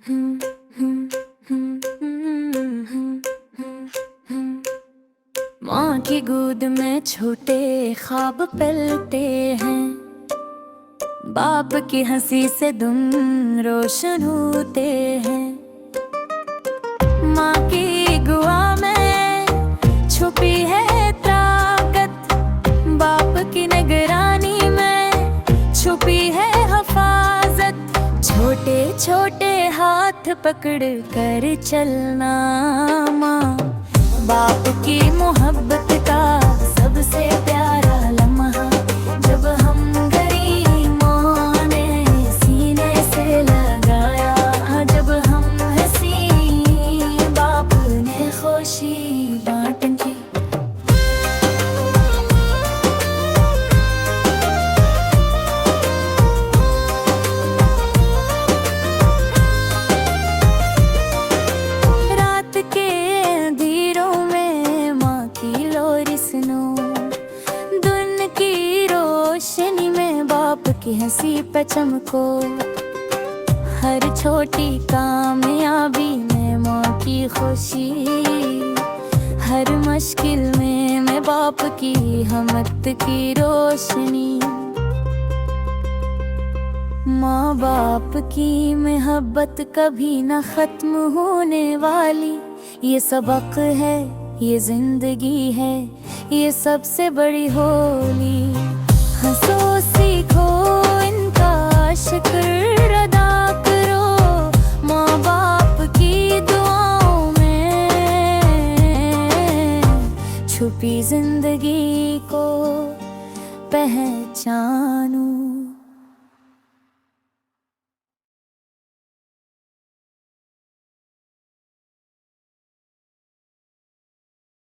माँ की गोद में छोटे ख्वाब पलते हैं, बाप की हंसी से दिन रोशन होते हैं। माँ की गुआ में छुपी है ताकत, बाप की निगरानी में छुपी है हिफाजत। छोटे छोटे हाथ पकड़ कर चलना माँ, बाप की मोहब्बत का सबसे प्यारा लम्हा। जब हम गरीबों ने सीने से लगाया, जब हम हंसी बाप ने खुशी बांटी। रात के अंधेरों में माँ की लोरी सुनो, दिन की रोशनी में बाप की हंसी पे चमको। हर छोटी कामयाबी में माँ की खुशी, हर मुश्किल में बाप की हमत की रोशनी। माँ बाप की मोहब्बत कभी न खत्म होने वाली, ये सबक है, ये जिंदगी है, ये सबसे बड़ी होली। हंसो